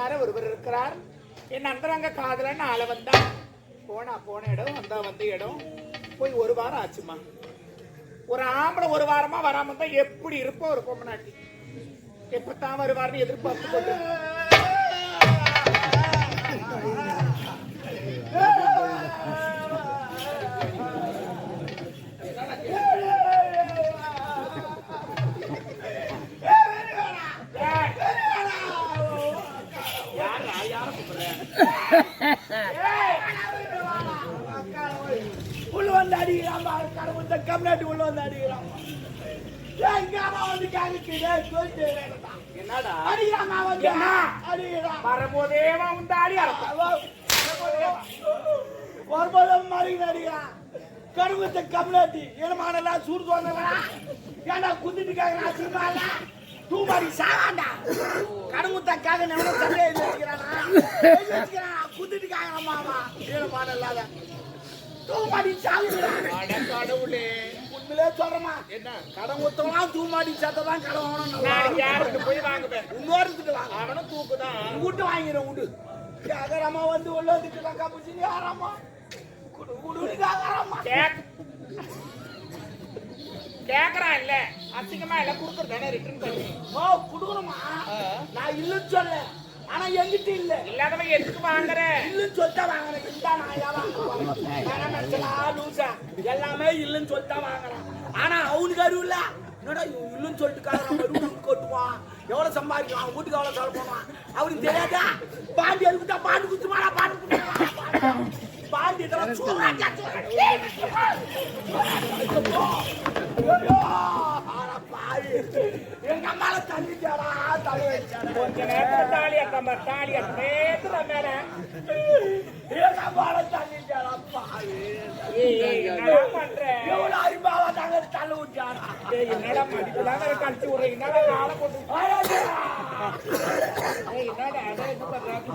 அருமையான ஒருவர் இருக்கிறார். என் அந்தரங்க காதலன்னு ஆள வந்தா போன இடம் வந்த இடம் போய் ஒரு வாரம் ஆச்சுமா. ஒரு ஆம்பளை ஒரு வாரமா வராம தான் எப்படி இருப்போம் ஒரு பொம்மநாட்டி. எப்பத்தான் வருவார்னு எதிர்பார்த்து கொண்டு உள்ள வந்து அடிக்கிறான் கடவுள் கம்நாட்டு உள்ள வந்து அடிக்கிறான். என்னடா அடிக்கிறான் வரும்போதேவா உண்டாடி வரும்போதும் மாறிக்கிட்டு அடிக்கிறான். கருவத்தை கம்நாட்டி இடமானலாம் சூடு தோணலா ஏன்னா குந்திட்டுக்காக சினிமால தூமாடி சாவாண்டா கருமுத்தாக்காக நம்ம சண்டையை வச்சுக்கிறானா குந்திட்டுக்காக அம்மாவா இடமான இல்லாத தூமாடி சாவுறான். கடவுளே உண்மையிலே சொல்றமா என்ன கடன் ஊத்தலாம் தூமாடி சத்ததான் கடன் வாங்கணும். யாருக்கு போய் வாங்குவேன் இன்னொருத்துட்டு வாங்க அவனும் தூக்குதான் வீட்டு வாங்கிடும் உண்டு அகரமா வந்து உள்ள வந்துட்டு காப்பிச்சு யாராமா கேக்குறான் இல்ல அசிங்கமா எல்லாம் குடுக்கறதானே ரிட்டர்ன் பண்ணி குடுக்கணுமா? நான் இல்லன்னு சொல்ல ஆனா எங்கிட்ட இல்ல இல்லாதவன் எதுக்கு வாங்குற இல்லன்னு சொல்லிட்டா வாங்குறேன். லூசா எல்லாமே இல்லன்னு சொல்லிட்டா வாங்குறான். ஆனா அவனுக்கு அறிவு இல்ல என்னடா இல்லன்னு சொல்லிட்டு கொட்டுவான் எவ்வளவு சம்பாதிக்கும் அவன் வீட்டுக்கு எவ்வளவு செலவு பண்ணுவான் அவனுக்கு தெரியாதா? பாண்டி அதுக்கிட்டா பாண்டு குத்துமாடா பாண்டு பாண்டி எங்க அம்மால தள்ளிச்சாரா தலை வச்சாரா கொஞ்ச நேரத்துல தாலி அக்கம்பா தாலி நேத்துல மேல எங்க அம்மால தள்ளிச்சாரா பாரு என்னடா பண்ற எவ்வளவு அறிவாவா தாங்க தலை விட்டாரா என்னடா மடிப்புலாம் வேற கழிச்சு விடுற என்னடா காலை போட்டு என்னடா அதை இது பண்றாங்க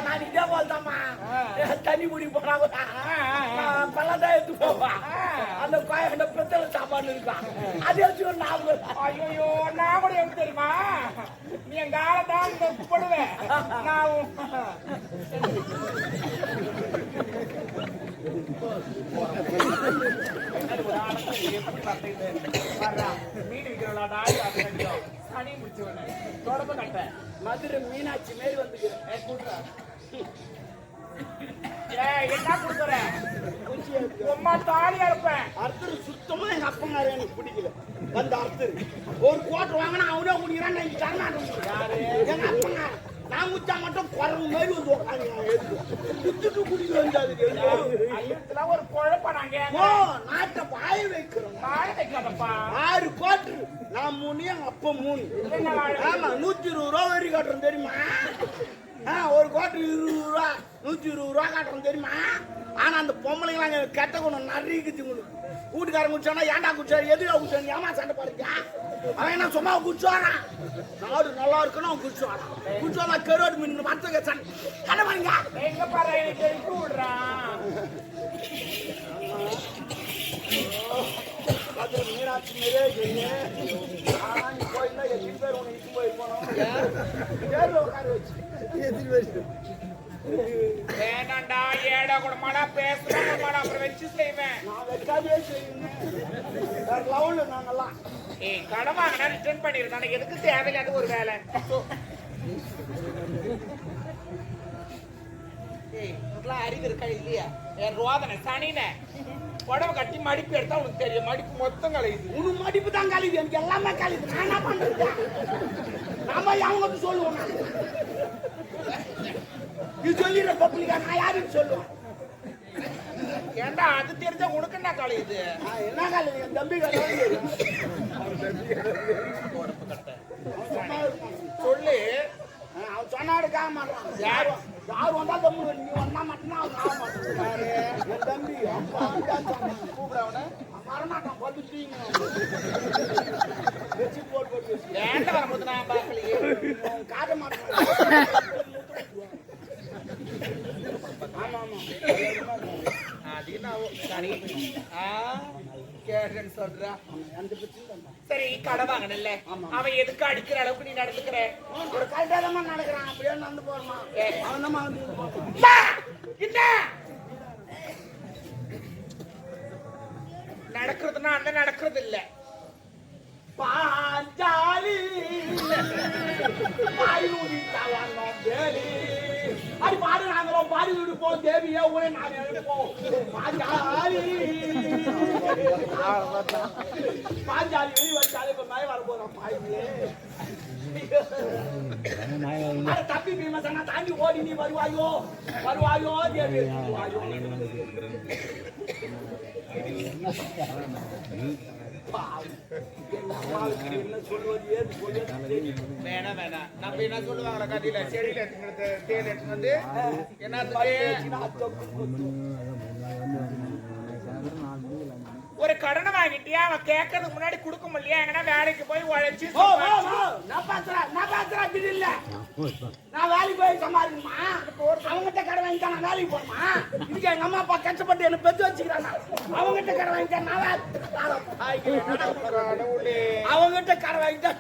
நான் இதே போல்தாமா தண்ணி குடி போனா பல்லதான் எடுத்து போவா அந்த கோயண்ட பிரச்சனை சாப்பாடு இருக்கான் அது எடுத்து நான் ஐயோ நான் கூட எப்படி தெரியுமா நீ என் காலத்தான் போடுவேன் நான் மீன் விற்கிறா சனி முடிச்சவன தொடர்பு கட்ட மதுரை மீனாட்சி மாரி வந்துக்கிறேன் என்ன கொடுக்குற உமா தாலியா இருப்பேன். அர்த்தர் சுத்தமா எங்க அப்பங்காரு எனக்கு பிடிக்கல. வந்து அர்த்தர் ஒரு கோட்டர் வாங்கினா அவனே குடிக்கிறான் எங்க அப்பங்காரு நான் முச்சா மட்டும் குறவு மாதிரி வந்து உட்காந்து குடிக்க வந்தாது ஒரு குழப்பம் நாங்க நாட்டை பாய வைக்கிறோம். வாழ வைக்காதப்பா 6 கோட்டரு நான் 3 எங்க அப்பா 3 ஆமா 120 ரூபா வரி கட்டுறோம் தெரியுமா? ஒரு கோட்டர் 20 ரூபா 120 ரூபா காட்டுறோம் தெரியுமா? ஆனா அந்த பொம்பளைங்களாம் கெட்ட குணம் நிறைய வீட்டுக்காரன் குடிச்சானா ஏன்டா குடிச்சாரு எதுக்கா குடிச்சாரு ஏமா சண்டை பாருங்க அவன் என்ன சும்மா குடிச்சுவானா நாடு நல்லா இருக்குன்னு அவன் குடிச்சுவானா குடிச்சுவானா கருவாடு மீன் மரத்துக்கு சண்டை பாருங்க எங்க பாரு எனக்கு விடுறான் மீனாட்சி நிறைய போயிருந்தா எத்தனை பேர் உனக்கு இட்டு போய் போனோம் உட்கார வச்சு வேண்டாண்டா ஏடா கூடமாடா பேசுறமாடா அப்புறம் வச்சு செய்வேன். நான் வைக்காதே செய்வேன் லவ்ல நாங்கெல்லாம் கடன் வாங்கினா ரிட்டர்ன் பண்ணிருந்தேன் எதுக்கு தேவையில்லாத ஒரு வேலை அறிவு இருக்கா இல்லையா என் ரோதனை சனின உடம்பு கட்டி மடிப்பு எடுத்தா உனக்கு தெரியும் மடிப்பு மொத்தம் கலையுது. உனக்கு மடிப்பு தான் கலையுது எனக்கு எல்லாமே கலையுது. நான் என்ன பண்றது நாம அவங்க சொல்லுவோம் நீ சொல்லிடுற பப்ளிக்கா நான் யாருன்னு சொல்லுவேன். ஏண்டா அது தெரிஞ்சா உனக்கு என்ன கலையுது? என்ன கலையுது என் தம்பி கலை சொல்லு அவன் சொன்னாடுக்காக மாட்டான். யார் வந்தா தம்பி நீ வந்தா மட்டும்தான் அவன் ஆக மாட்டான். என் தம்பி கூப்பிட அவனை வரமாட்டான் பதுட்டீங்க வச்சு போட்டு ஏண்ட வரும்போது நான் பார்க்கலையே காட்ட மாட்டான். ஆமா ஆமா அது என்ன சரி கேட்டேன்னு சொல்றா அந்த பிரச்சனை சரி கடை வாங்கினல்ல அவன் எதுக்கு அடிக்கிற அளவுக்கு நீ நடந்துக்கிற ஒரு கரெக்டாக நடக்கிறான் அப்படியே நடந்து போறமா அவன் தான் வந்து நடக்கிறதுனா அந்த நடக்கிறது இல்ல பாஞ்சாலி அது பாடு நாங்களும் பாடி விடுப்போம் தேவியா ஊரே நாங்க எடுப்போம் பாஞ்சாலி பாஞ்சாலி வெளியே வச்சாலே இப்ப மழை வர போறோம் பாயிலே தப்பி பீமசனா தாண்டி ஓடி நீ வருவாயோ வருவாயோ தேவி வருவாயோ வேணாம் வேணாம் நம்ம என்ன சொல்லுவாங்களா கதையில செடியில எடுத்துக்கிறது தேன் எடுத்து வந்து என்ன ஒரு கடனை வாங்கிட்டியா அவன் கேட்கறதுக்கு முன்னாடி கொடுக்க முடியலையா எங்கன்னா வேலைக்கு போய் உழைச்சு நான் வேலைக்கு போய் சம்பாதிக்கணுமா அவங்ககிட்ட கடை வாங்கிட்டா நான் வேலைக்கு போகணுமா இதுக்கு எங்க அம்மா அப்பா கஷ்டப்பட்டு என்ன பெத்து வச்சுக்கிறாங்க அவங்ககிட்ட கடை வாங்கிட்டா நான் அவங்ககிட்ட கடை வாங்கிட்டா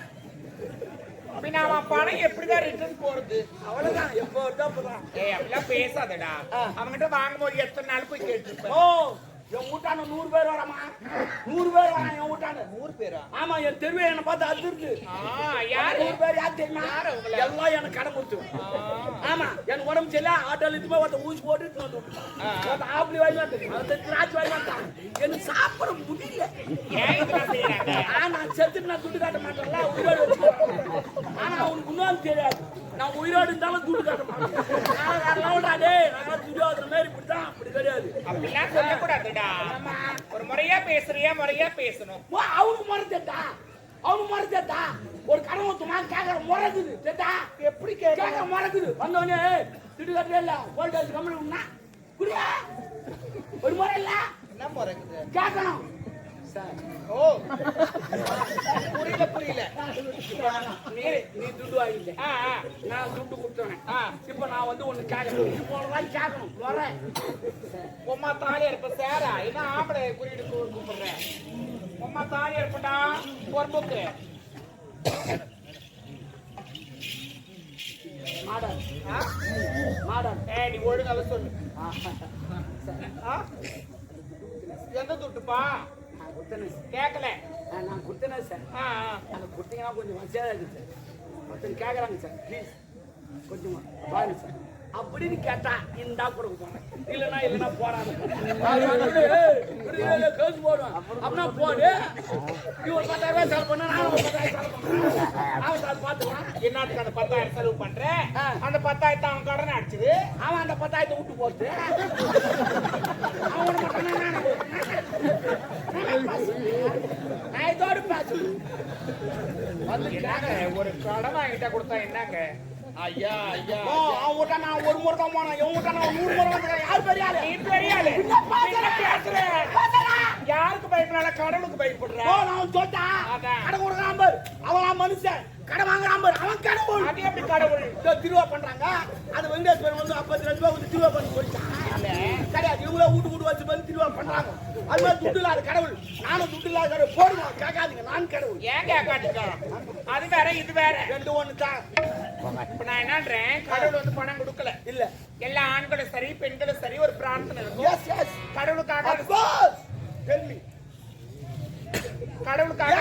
அப்படின்னா அவன் பணம் எப்படிதான் ரிட்டர்ன் போறது அவ்வளவுதான் எப்போ தான் ஏய் அப்படிலாம் பேசாதடா அவங்ககிட்ட வாங்கும்போது எத்தனை நாள் போய் கேட்டுருப்பேன் ஓ என் வீட்டான 100 பேர் வராமா 100 பேர் வரான் என் வீட்டான 100 பேரா ஆமா என் தெருவே என்ன பார்த்து அதிர்ந்து யாரு 100 பேர் யார் தெரியுமா எல்லாம் எனக்கு கடை கொடுத்து ஆமா எனக்கு உடம்பு சரியில்லை ஆட்டோல இதுமே ஒருத்த ஊசி போட்டு வந்து ஆப்பிளி வாங்கி வந்து திராட்சை வாங்கி வந்தான் எனக்கு சாப்பிட முடியல நான் செத்துட்டு நான் துட்டு காட்ட மாட்டேன்ல உயிரோடு வச்சு ஆனா அவனுக்கு இன்னும் தெரியாது நான் உயிரோடு இருந்தாலும் துட்டு காட்ட மாட்டேன் துரியோதன மாதிரி இப்படித்தான் அப்படி கிடையாது அப்படிலாம் சொல்லக்கூடாதுடா ஒரு முறையா பேசுறியா முறையா பேசணும் அவனுக்கு மறந்துட்டா அவனுக்கு மறந்துட்டா ஒரு கடை ஊத்துமா கேட்கற முறைக்குது கேட்டா எப்படி கேட்கற முறைக்குது வந்தவனே துட்டு கட்டவே இல்ல வோல்டேஜ் கம்மி உண்ணா புரியா ஒரு முறை இல்ல என்ன முறைக்குது கேட்கணும் ஓ புரியல புரியல நீ துட்டு வாங்கிட்ட நான் துட்டு கொடுத்தேன் இப்ப நான் வந்து ஒண்ணு கேட்கணும் இப்போ கேட்கணும் முறை உம்மா தாலியா இருப்ப சேரா என்ன ஆம்பளை குறியீடு கூப்பிடுறேன் உம்மா தாலியா இருப்படா பொறுப்புக்கு மாடன் மாடன் நீ ஒழுங்கால சொல்லு எந்த துட்டுப்பா கேட்கல நான் கொடுத்தேனே சார் அந்த கொடுத்தீங்கன்னா கொஞ்சம் வசதியாக இருக்கு சார் ஒருத்தர் கேட்குறாங்க சார் ப்ளீஸ் கொஞ்சமா பாருங்க சார் அப்படின்னு கேட்டா இந்தா கொடுக்க போனேன் இல்லைன்னா போறாங்க கேஸ் போடுவேன் அப்படின்னா போடு நீ ஒரு 10,000 செலவு பண்ண நான் ஒரு 10,000 செலவு பண்ணுறேன் அவன் பார்த்துக்கலாம் என்னத்துக்கு அந்த 10,000 செலவு பண்றேன் அந்த 10,000 அவன் கடன் அடிச்சது அவன் அந்த 10,000 விட்டு போட்டு அவனை நான் இதோடு பேசு ஒரு கடன் வாங்கிட்டா கொடுத்தா என்னங்க ஐயா ஐயா அவன் விட்டா நான் ஒரு முறை தான் போனேன் இவன் விட்டா நான் 100 முறை வந்துக்கிறேன் யார் பெரியாளு நீ பெரியாளு யாருக்கு பயப்படாத கடவுளுக்கு பயப்படுற நான் சொல்லிட்டா கடை கொடுக்குறான் பாரு அவன் மனுஷன் கடை வாங்குறான் பாரு அவன் கடவுள் அது எப்படி கடவுள் திருவா பண்றாங்க அது வெங்கடேஸ்வரன் வந்து 52 ரூபாய் வந்து திருவா பண்ணி போயிட்டான் கிடையாது இவங்கள வீட்டு வச்சு பண்ணி திருவா பண்றாங்க அது மாதிரி துட்டு இல்லாத கடவுள் நானும் துட்டு இல்லாத கடவுள் போடுவோம் கேட்காதீங்க நான் கடவுள் ஏன் கேட்காதீங்க அது வேற இது வேற ரெண்டு ஒண்ணு தான் இப்ப நான் என்னன்றேன் கடவுள் வந்து பணம் கொடுக்கல இல்ல எல்லா ஆண்களும் சரி பெண்களும் சரி ஒரு பிரார்த்தனை இருக்கும் கடவுளுக்காக கடவுளுக்காக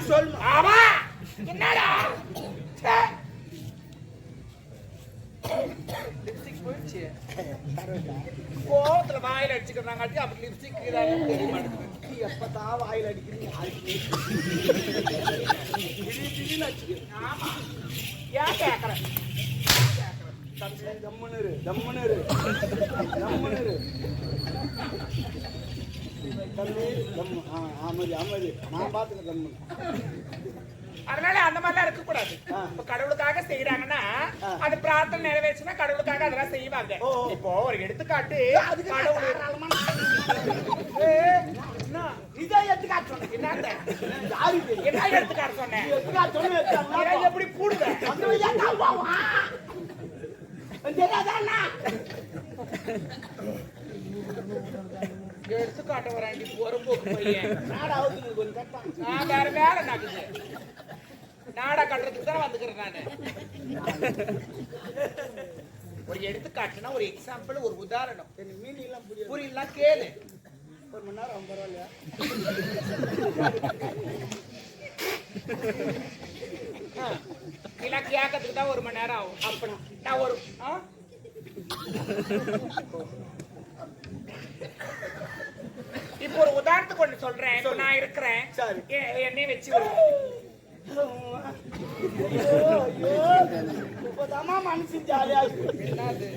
சொல் ஆமா என்னடா லிப்ஸ்டிக் போயிடுச்சு கோவத்துல வாயில அடிச்சுக்கிறாங்க அப்படி லிப்ஸ்டிக் தெரிய மாட்டேங்குது எப்பதான் வாயில அடிக்கிறீங்க ஆமா ஏன் கேக்குறேன் தம்முனரு தம்முனரு தம்முனரு நான் பாத்துக்க தம்மு அதனால அந்த மாதிரிலாம் இருக்க கூடாது கடவுளுக்காக செய்யறாங்கன்னா அது பிரார்த்தனை நிறைவேற்றுனா கடவுளுக்காக அதெல்லாம் செய்வாங்க இப்போ ஒரு எடுத்துக்காட்டு இதை எடுத்துக்காட்டு சொன்னேன் என்ன எடுத்துக்காட்டு சொன்னேன் எப்படி கூடுவேன் எடுத்து காட்ட வராண்டி பொறுப்போக்கு பையன். நாடா அவுத்துக்கு கொஞ்சம் கட்டான். நான் வேற வேலை நடக்குது. நாடா கட்டுறதுக்கு தான் வந்துக்கிறேன் நானு. ஒரு எடுத்துக்காட்டுனா ஒரு எக்ஸாம்பிள், ஒரு உதாரணம். எனக்கு மீனிங் எல்லாம் புரியாது. புரியல கேளு. ஒரு மணி நேரம் பரவாயில்லையா? இல்ல கேட்கறதுக்கு தான் 1 மணி நேரம் ஆகும். அப்பனா நான் ஒரு இப்போ ஒரு உதாரணத்துக்கு ஒண்ணு சொல்றேன். இப்ப நான் இருக்கிறேன், என்னைய வச்சு ஒரு இப்பதாமா மனசு ஜாலியா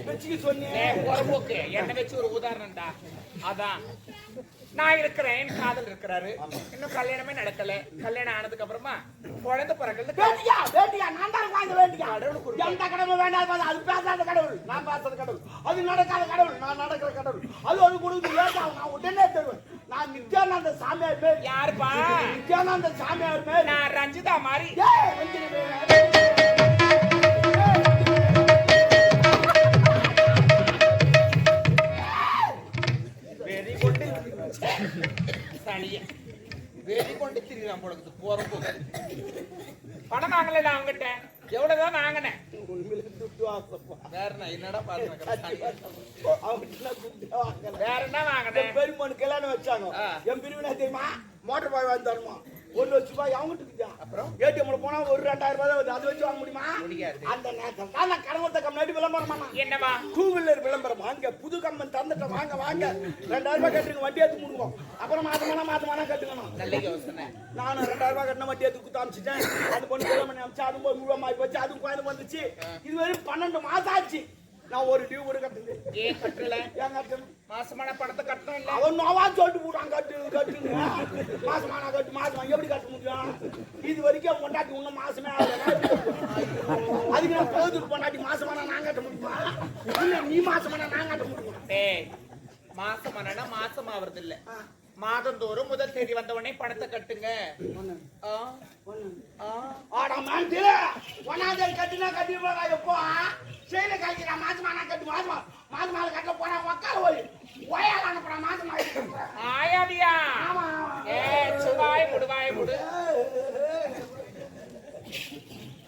வச்சுக்க சொன்னேன். பொறுப்போக்கு என்ன வச்சு ஒரு உதாரணம்டா. அதான் நான் இருக்கிறேன், என் காதல் இருக்கிறாரு, இன்னும் கல்யாணமே நடக்கல. கல்யாணம் ஆனதுக்கு அப்புறமா குழந்தை பிறகு வேண்டியா வேண்டியா நான் தான் வாங்க வேண்டியா. எந்த கடவுள் வேண்டாம், அது பேசாத கடவுள், நான் பேசாத கடவுள், அது நடக்காத கடவுள், நான் நடக்கிற கடவுள், அது ஒரு கொடுத்து வேண்டாம், நான் உடனே தருவேன். நான் நித்யானந்த சாமியார் பேர். யாருப்பா? நித்யானந்த சாமியார் பேர். நான் ரஞ்சிதா மாதிரி. வெறி கொண்டு சனிய வெறி கொண்டு திரிகிறான் போடுறது போறப்போ. பணம் வாங்கல நான் அவங்ககிட்ட. எவ்வளவுதான் வாங்கினேன். வேற என்னடா பாருங்க, வேற என்ன வாங்கினேன்? பெருமனு கல்யாணம் வச்சாங்க. என் பிரிவினா தெரியுமா? மோட்டர் பாய் வாங்கி தரணுமா? 1 லட்ச ரூபாய் அவங்ககிட்ட இருக்குதா? அப்புறம் ஏடிஎம்ல போனா ஒரு 2000 ரூபாய் வருது. அது வச்சு வாங்க முடியுமா? முடியாது. அந்த நேரத்துல தான் நான் கடவுத்த கம்பெனி விளம்பரமா. என்னவா? 2 வீலர் விளம்பரம். வாங்க புது கம்பெனி தந்துட்ட, வாங்க வாங்க 2000 ரூபாய் கட்டுங்க, வட்டி எடுத்து முடிவோம். அப்புறம் மாதமானா கட்டுக்கணும். நல்ல யோசனை. நானும் 2000 ரூபாய் கட்டின வட்டி எடுத்து குத்து அமிச்சிட்டேன். அது பொண்ணு கிளம்பி அமிச்சு அதுவும் போய் முழுவா மாறி போச்சு. அதுவும் கோயில் வந்துச்சு. இது வரைக்கும் 12 மாசம் ஆச்சு. நான் ஒரு டியூ கூட கட்டுது. ஏன் கட்டல? ஏன் கட்டணும்? மாசமான பணத்தை கட்டணும் இல்ல? அவன் நோவா சொல்லிட்டு போட்டான் கட்டுங்க. மாசமான கட்டு மாசமா எப்படி கட்ட முடியும்? இது வரைக்கும் பொண்டாட்டி இன்னும் மாசமே ஆகல. அதுக்கு நான் போதுக்கு பொண்டாட்டி மாசமான நான் கட்ட முடியுமா? இல்ல நீ மாசமான நான் கட்ட முடியுமா? ஏய், மாசமானா மாசம் ஆவறது இல்ல. மாதந்தோறும் முதல் தேதி வந்த உடனே பணத்தை கட்டுங்க. கட்டினா கட்டி எப்போ செயல கழிக்கிறா? மாசமான கட்டு மாசமா கட்ட போனா உக்கார போய் ஒயால அனுப்புறா. மாசமா ஆயாவியா? சுவாய் முடுவாய் முடு.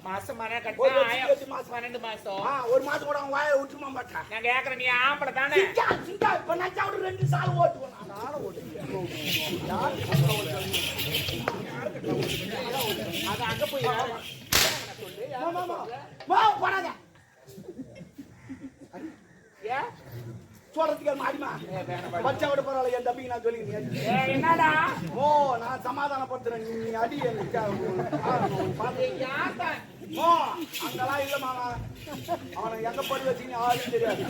மாசமான கட்டா 12 மாசம். ஒரு மாசம் கூட அவன் வாயை விட்டுமா மாட்டா. நான் கேக்குறேன், நீ ஆம்பளை தானே? இப்ப நான் 2 சால் ஓட்டுவேன். அது அங்க போய் போனாங்க சொல்றதுக்கு மாடிமா பச்சை விட பரவாயில்ல. என் தம்பிக்கு நான் சொல்லிக்கிறேன். என்னடா? நான் சமாதானப்படுத்துறேன். நீ அடி எனக்கு அங்கெல்லாம் இல்ல மாமா. அவனை எங்க படி வச்சுன்னு ஆளும் தெரியாது.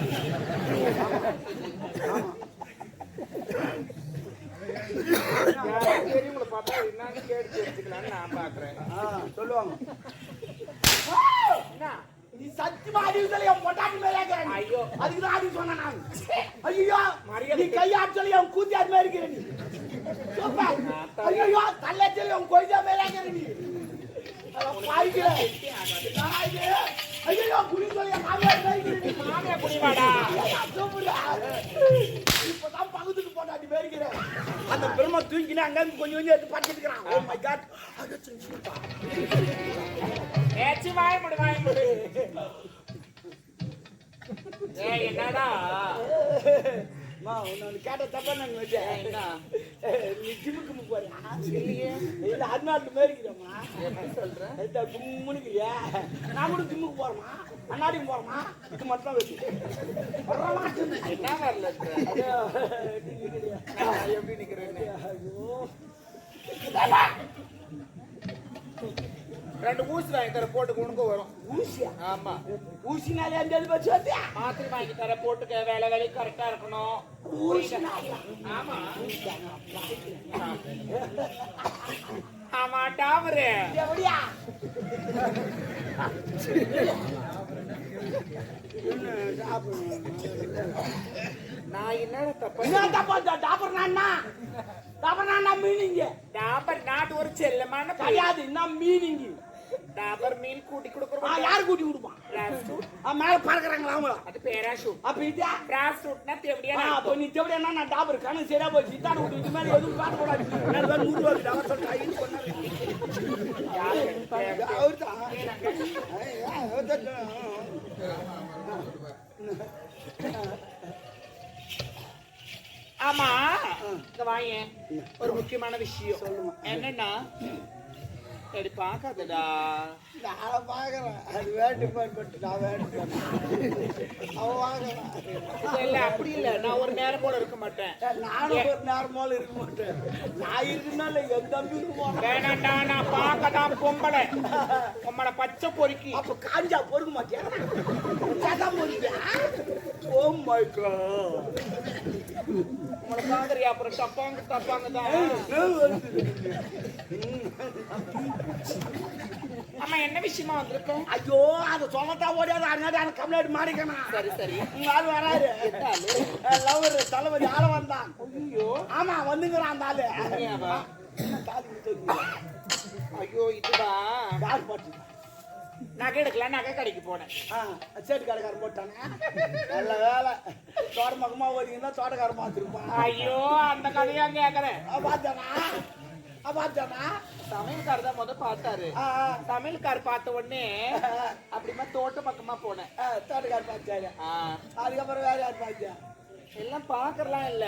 பெரியவங்களை பார்த்தா என்னன்னு கேட்டு தெரிஞ்சுக்கலான்னு நான் பாக்குறேன். சொல்லுவாங்க. நீ சத்தியமா அடிக்கல என் பொட்டாட்டி மேலே இருக்கிறேன். ஐயோ, அதுக்கு தான் அடி சொன்னேன் நான். ஐயோ, நீ கையாட்சலி என் கூத்தியார் மேலே இருக்கிற நீ. ஐயோ, தள்ளாச்சலி என் கொய்தா மேலே இருக்கிற நீ. பாய்க்கிற ஐயோ, குடி சொல்லி என் மாமியார் மேலே இருக்கிற நீ. மாமியார் குடிவாடா. இப்பதான் பகுதிக்கு பொட்டாட்டி மேலே இருக்கிறேன். அந்த பெருமை தூங்கினா அங்க கொஞ்சம் கொஞ்சம் எடுத்து பார்த்துட்டு இருக்கிறான். Oh my god. ஏச்சி வாய் முடு வாய் முடு. ஏய் என்னடா? உன்னோட கேட்ட தப்பா நான் வச்சேன். நீ ஜிம்முக்கு போறியா? இல்லையே. இல்ல அண்ணாட்டு மேரிக்கிறோமா? எப்படி சொல்றேன்? கும்முனுக்கிறியா? நான் கூட ஜிம்முக்கு போறோமா? அண்ணாடிக்கு போறோமா? இது மட்டும் வச்சு வர மாட்டேன். என்ன வரல? எப்படி நிக்கிறேன்னு 2 ஊசி வாங்கி தர போட்டு உனக்கு வரும். ஊசியா? ஆமா. ஊசினாலே அந்த பச்சு வந்தியா? மாத்திரை வாங்கி தர போட்டுக்க. வேலை கரெக்டா இருக்கணும். ஆமா ஆமா. டாமரு எப்படியா? நான் என்ன தப்பா? என்ன தப்பா? டாபர் நான்னா மீனிங். டாபர் நாட் ஒரு செல்லமான கிடையாது. என்ன மீனிங்? டாபர் மீன் கூட்டி கொடுக்குறோம். யாரு கூட்டி கொடுப்பான்? மேல பறக்குறாங்களா அவங்க? அது பேராஷூட். அப்ப இதா பேராஷூட்னா தேவடியா? அப்ப நீ தேவடியா நான் டாபர் கணக்கு சரியா போச்சு. இத்தான கூட்டி இது மேல எதுவும் காட்ட கூடாது. நான் வந்து 100 ரூபாய் டாபர் சொல்லிட்டு ஐன்னு சொன்னாரு. அவர்தான். ஆமா இந்த வாயேன் ஒரு முக்கியமான விஷயம் சொல்லுங்க. என்னன்னா சரி பாக்காதடா. நான் பாக்குறேன். அது வேட்டு போட்டு நான் வேட்டு அவ வாங்குறான். இல்ல அப்படி இல்ல, நான் ஒரு நேரம் போல இருக்க மாட்டேன். நானும் ஒரு நேரம் போல இருக்க மாட்டேன். நான் இருக்குனால என் தம்பி இருக்கும். வேணாண்டா, நான் பார்க்கதான் பொம்பளை பொம்பளை பச்சை பொறுக்கி. அப்ப காஞ்சா பொறுக்க மாட்டியா? பொறுக்கியா? Oh my god. உங்களை பாக்குறியா? அப்புறம் தப்பாங்க தான். ஆமா என்ன விஷயமா வந்திருக்கோம்? ஐயோ அதை சொல்லத்தான் ஓடியாது. அதனால கம்ப்ளைண்ட் மாறிக்கணும். சரி சரி. உங்க ஆள் வராரு. லவர் தலைவலி ஆள வந்தான். ஐயோ ஆமா வந்துங்கிறான் அந்த ஆளு. ஐயோ இதுதான் யார் பாட்டு நகை எடுக்கலாம். நகை கடைக்கு போனேன். சேட்டு கடைக்காரன் போட்டானே. நல்ல வேலை. தோட்டமக்கமா ஓடிங்கன்னா தோட்டக்காரன் பார்த்துருப்பான். ஐயோ அந்த கதையா கேக்குறேன். பார்த்தானா சமையல்கார் தான் பார்த்தாரு. சமையல்கார் பார்த்த உடனே அப்படிமா தோட்ட பக்கமா போனேன். தோட்டக்காரர் பார்த்தாரு. அதுக்கப்புறம் வேற யார் பார்த்தா? எல்லாம் பாக்குறலாம் இல்ல.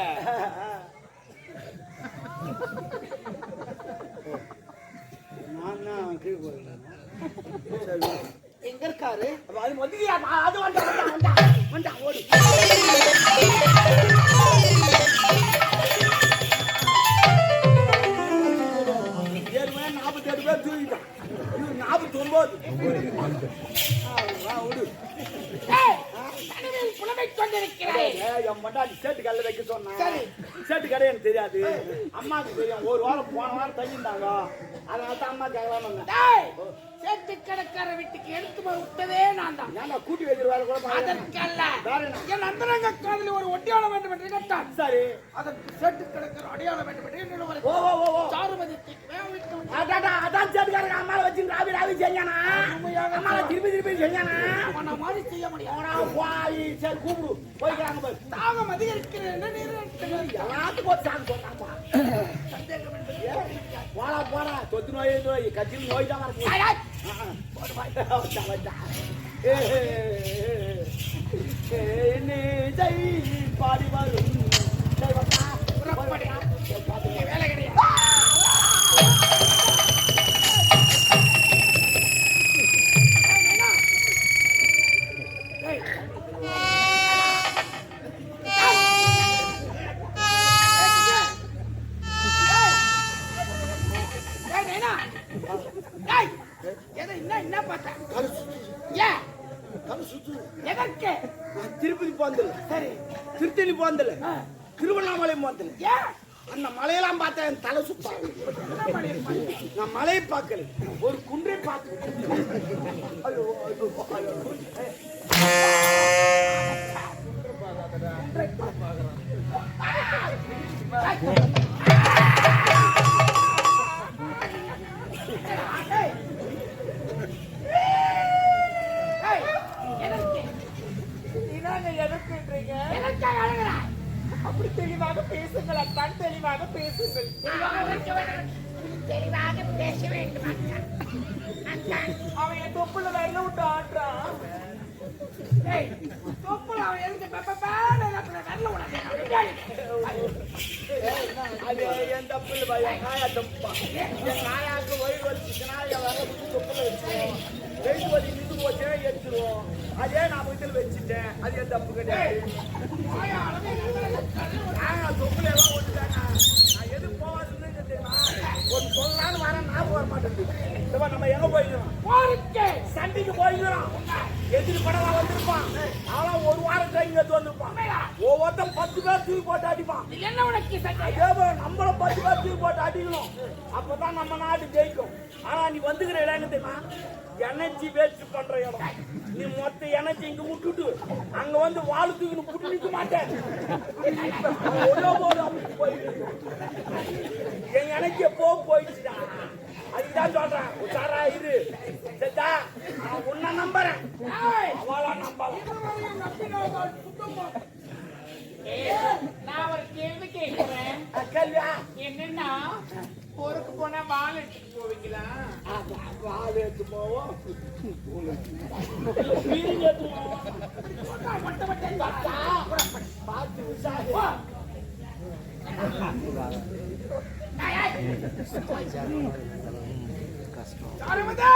நான் எங்க இருக்காரு? அது வந்து அது வந்தா ஓடு. சேட்டு கல்ல வைக்க சொன்னா சேட்டு கடை எனக்கு தெரியாது. அம்மாவுக்கு தெரியும். ஒரு வாரம் போன வாரம் தங்கிட்டாங்க. அதனால தான் அம்மா கேட்கலாம். சேட்டு கடைக்கார வீட்டுக்கு எடுத்து விட்டதே நான் தான். நான் கூட்டி வைக்கிற கூட அதற்கல்ல என் அந்தரங்க காதலி ஒரு ஒட்டியாளம் வேண்டும் என்று கேட்டான். சரி அதற்கு சேட்டு கடைக்கார அடையாளம் வேண்டும் என்று சாருமதி அதான் சேட்டுக்காரங்க அம்மாவை வச்சு ராவி செஞ்சானா? அம்மாவை திருப்பி செஞ்சானா? அவனை மாதிரி செய்ய முடியாது. சரி கூப்பிடு போய்க்கிறாங்க. தாகம் அதிகரிக்கிறேன் எல்லாத்துக்கும் போட்டு சாங்க சொன்னாப்பா. போடா தொத்து நோய் கட்சி நோய் தான் பாடி வரும் வேலை கிடையாது. திருப்பதி போந்தல, சரி திருத்தணி போந்தல, திருவண்ணாமலை போந்தல. அந்த மலையெல்லாம் பார்த்தா என் தலை சுத்தா. நான் மலையை பார்க்கல, ஒரு குன்றை பார்க்க. அப்படி தெளிவாக பேசுங்கள் அத்தான், தெளிவாக பேசுங்கள். தெளிவாக பேச வேண்டும். அவன் என் தொப்புல வரல விட்டு ஆடுறான். தொப்புல அவன் எழுந்து அது என் தப்பு இல்லை பையன். நாயா தப்பா என் நாயாக்கு வயிறு வலிச்சு நாயை வர தொப்புல வச்சுருவோம். வெயிட் வலி நின்று போச்சே எடுத்துருவோம். அதே நான் வீட்டில் வச்சுட்டேன். அது என் தப்பு கிடையாது. தொப்புல எல்லாம் ஒட்டுட்டாங்க. நான் எது போவாதுன்னு தெரியுமா? ஒரு சொல்லலான்னு வரேன், ஞாபகம் வர மாட்டேங்குது. நம்ம எங்க போயிருக்கோம்? சண்டைக்கு போயிருக்கிறோம். எதிரி படம் வந்திருப்பான். ஆனா ஒரு வாரம் கைங்க வந்திருப்பான். ஒவ்வொருத்தன் 10 பேர் தூக்கி போட்டு அடிப்பான். என்ன உனக்கு நம்மளும் 10 பேர் தூக்கி போட்டு அடிக்கணும். அப்பதான் நம்ம நாடு ஜெயிக்கும். ஆனா நீ வந்துக்கிற இடம் தெரியுமா? எனர்ஜி வேஸ்ட் பண்ற இடம். நீ மொத்த எனர்ஜி இங்க விட்டுட்டு அங்க வந்து வாழ் தூக்கி புட்டு நிக்க மாட்டேன். என் எனர்ஜிய போயிடுச்சுடா. அதுதான் சொல்றேன். உஷாரா இரு. உன்னை நம்புறேன். ஏய், அவளா நம்பலாம். இதுவரையும் நம்பினவர்கள் சுத்தமா. ஏய், நான் ஒரு கேள்வி கேட்கிறேன். கேள்வியா? என்னன்னா பொறுக்கு போனா வால் எடுத்துட்டு போவீங்களா? வாழ எடுத்து போவோம், பீரிங்க எடுத்து போவோம். பார்த்து விசாரி. சாருமதி!